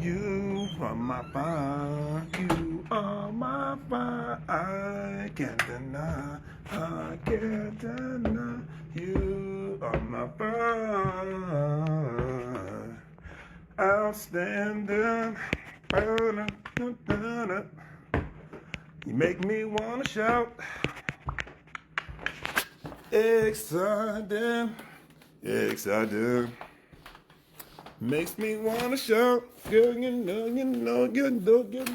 You are my fire. You are my fire. I can't deny. I can't deny. You are my fire. Outstanding. You make me wanna shout. Excited. Excited. Makes me wanna shout. Girl, you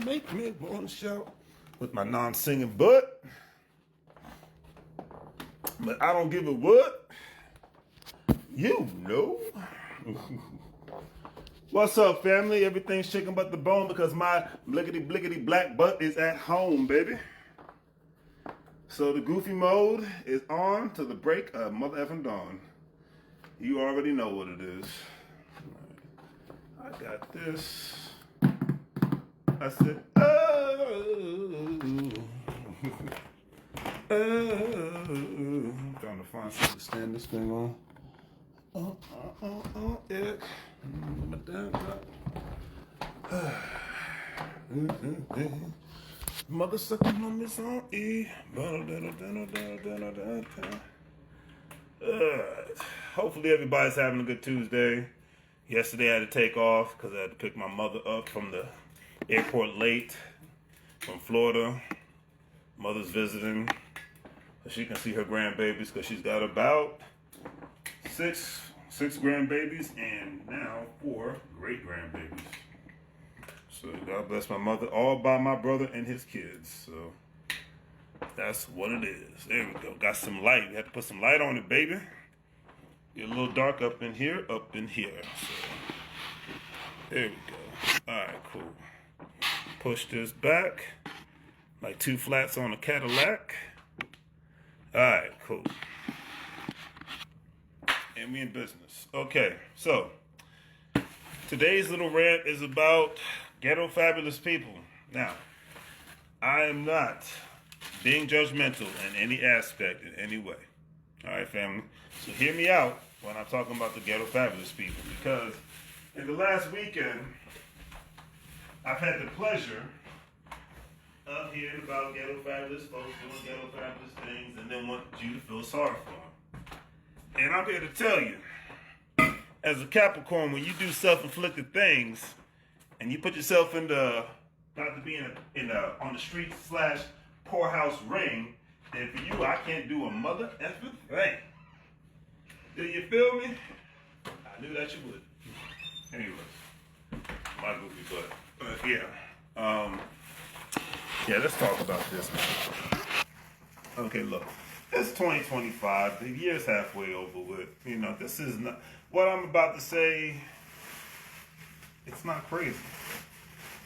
make me wanna shout. With my non-singing butt. But I don't give a what. You know. What's up, family? Everything's shaking but the bone because my blickety black butt is at home, baby. So the goofy mode is on to the break of mother effing dawn. You already know what it is. I got this. I said, oh. I'm trying to find something to stand this thing on. Yeah. Mother sucking on this on E. Hopefully everybody's having a good Tuesday. Yesterday I had to take off because I had to pick my mother up from the airport late from Florida. Mother's visiting so she can see her grandbabies because she's got about six grandbabies and now 4 great grandbabies. So God bless my mother, all by my brother and his kids. So that's what it is. There we go. Got some light. We had to put some light on it, baby. Get a little dark up in here. So there we go. All right, cool. Push this back like 2 flats on a Cadillac. All right, cool. And we in business. Okay, so today's little rant is about ghetto fabulous people. Now, I am not being judgmental in any aspect, in any way. All right, family. So hear me out when I'm talking about the ghetto fabulous people, because in the last weekend, I've had the pleasure of hearing about ghetto fabulous folks doing ghetto fabulous things and then want you to feel sorry for them. And I'm here to tell you, as a Capricorn, when you do self-inflicted things and you put yourself in the, not to be on the street / poorhouse ring, then for you, I can't do a mother effing thing. Do you feel me? I knew that you would. Anyways, my goofy butt. But yeah, let's talk about this, man. Okay, look. It's 2025. The year's halfway over with. You know, this is not what I'm about to say. It's not crazy.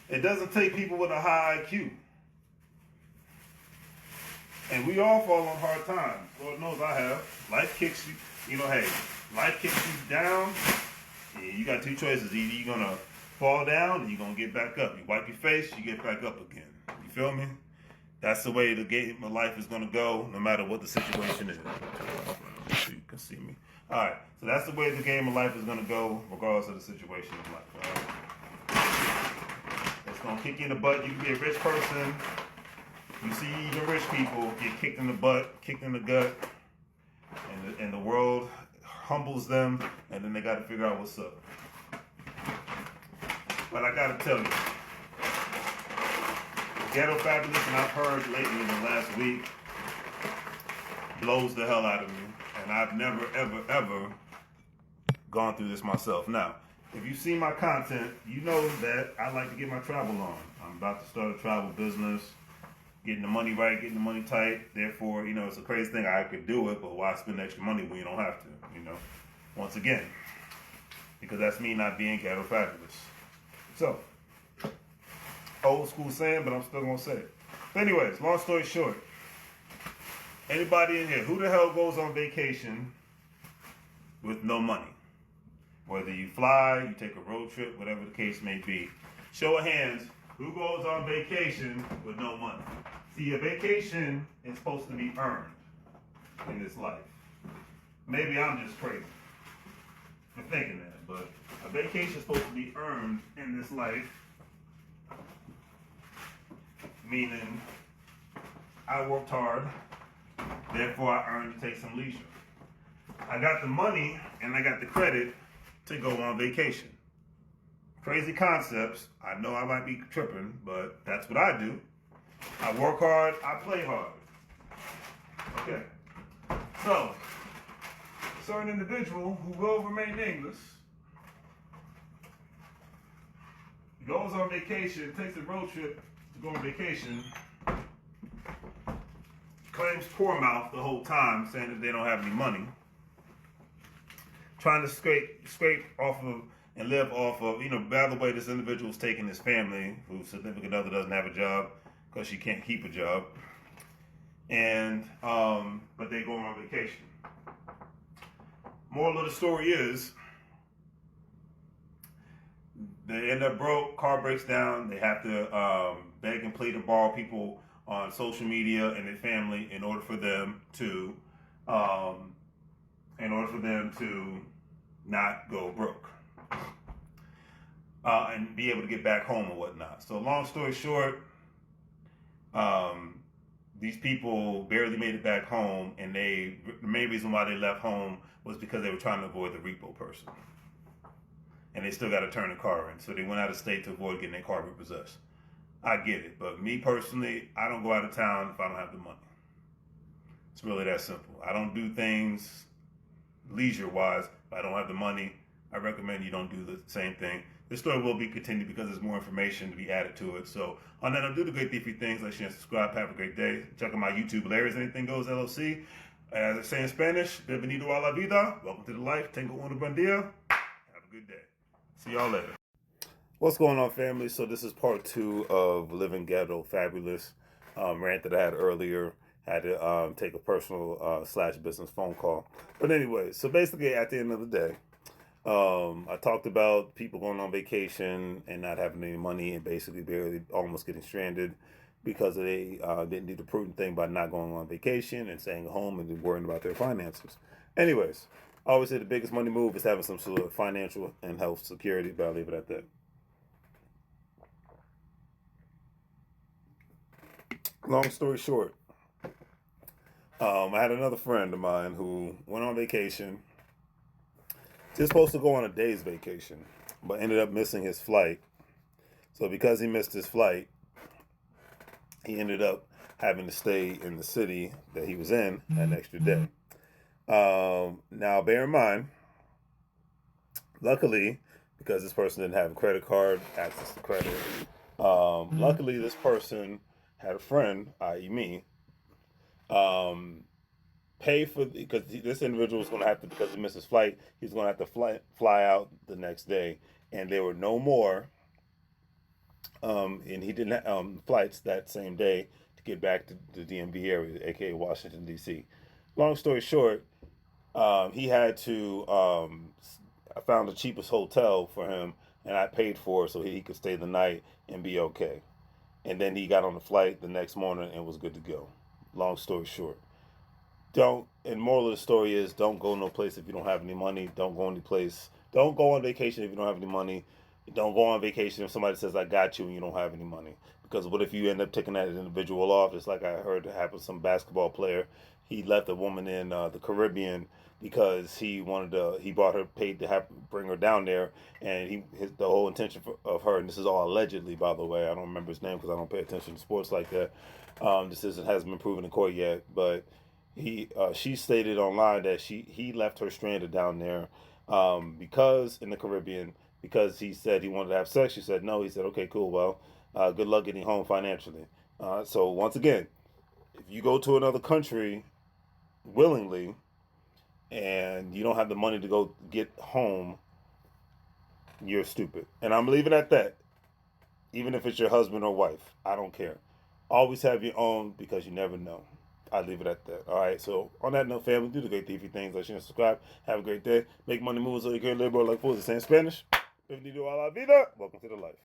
It doesn't take people with a high IQ. And we all fall on hard times. Lord knows I have. Life kicks you. You know, hey, life kicks you down. Yeah, you got 2 choices. Either you're going to fall down or you're going to get back up. You wipe your face, you get back up again. You feel me? That's the way the game of life is going to go, no matter what the situation is. So you can see me. All right. So that's the way the game of life is going to go, regardless of the situation in life. All right? It's going to kick you in the butt. You can be a rich person. You see even rich people get kicked in the butt, kicked in the gut, and the world humbles them, and then they got to figure out what's up. But I got to tell you, Ghetto Fabulous, and I've heard lately in the last week, blows the hell out of me. And I've never, ever gone through this myself. Now, if you see my content, you know that I like to get my travel on. I'm about to start a travel business, getting the money right, getting the money tight. Therefore, you know, it's a crazy thing. I could do it, but why spend extra money when you don't have to, you know? Once again, because that's me not being Ghetto Fabulous. So, old school saying, but I'm still gonna say it. But anyways, long story short, anybody in here, who the hell goes on vacation with no money? Whether you fly, you take a road trip, whatever the case may be. Show of hands, who goes on vacation with no money? See, a vacation is supposed to be earned in this life. Maybe I'm just crazy for thinking that. but a vacation is supposed to be earned in this life, meaning I worked hard, therefore I earned to take some leisure. I got the money and I got the credit to go on vacation. Crazy concepts. I know I might be tripping, but that's what I do. I work hard, I play hard. Okay. So, a certain individual who will remain nameless goes on vacation, takes a road trip to go on vacation, claims poor mouth the whole time, saying that they don't have any money, trying to scrape off of and live off of, by the way, this individual's taking his family, whose significant other doesn't have a job because she can't keep a job, and but they go on vacation. Moral of the story is, they end up broke, car breaks down, they have to beg and plead and borrow people on social media and their family in order for them to not go broke and be able to get back home and whatnot. So long story short, these people barely made it back home, and the main reason why they left home was because they were trying to avoid the repo person. And they still got to turn the car in. So they went out of state to avoid getting their car repossessed. I get it. But me personally, I don't go out of town if I don't have the money. It's really that simple. I don't do things leisure-wise if I don't have the money. I recommend you don't do the same thing. This story will be continued because there's more information to be added to it. So on that, I'll do the great three things. Like, share, and subscribe. Have a great day. Check out my YouTube, LarrysAnythingGoes, LLC. As I say in Spanish, bienvenido a la vida. Welcome to the life. Tengo un buen día. Have a good day. See y'all later. What's going on, family? So this is part 2 of Living Ghetto Fabulous rant that I had earlier. Had to take a personal / business phone call. But anyway, so basically at the end of the day, I talked about people going on vacation and not having any money and basically barely almost getting stranded because they didn't do the prudent thing by not going on vacation and staying home and worrying about their finances. Anyways, I always say the biggest money move is having some sort of financial and health security, but I'll leave it at that. Long story short, I had another friend of mine who went on vacation. Just supposed to go on a day's vacation, but ended up missing his flight. So because he missed his flight, he ended up having to stay in the city that he was in an extra day. Now, bear in mind, luckily, because this person didn't have a credit card, access to credit, luckily this person had a friend, i.e. me, pay for, because this individual was going to have to, because he missed his flight, he's going to have to fly out the next day, and there were no more, and he didn't have flights that same day to get back to the DMV area, aka Washington, D.C. Long story short, he had to, I found the cheapest hotel for him, and I paid for it so he could stay the night and be okay. And then he got on the flight the next morning and was good to go. Long story short. And moral of the story is, don't go no place if you don't have any money. Don't go any place. Don't go on vacation if you don't have any money. Don't go on vacation if somebody says, I got you, and you don't have any money. Because what if you end up taking that individual off? It's like I heard it happen to some basketball player. He left a woman in the Caribbean because he brought her, paid to bring her down there, and the whole intention of her, and this is all allegedly, by the way, I don't remember his name because I don't pay attention to sports like that. This hasn't been proven in court yet, but she stated online that he left her stranded down there because in the Caribbean, because he said he wanted to have sex. She said no. He said, okay, cool, well, good luck getting home financially. So once again, if you go to another country willingly and you don't have the money to go get home, you're stupid. And I'm leaving it at that. Even if it's your husband or wife, I don't care. Always have your own, because you never know. I leave it at that. All right. So on that note, family, do the great TV things. Like, share, and subscribe. Have a great day. Make money moves so you can live like fools. Say in Spanish. Bienvenido a la vida. Welcome to the life.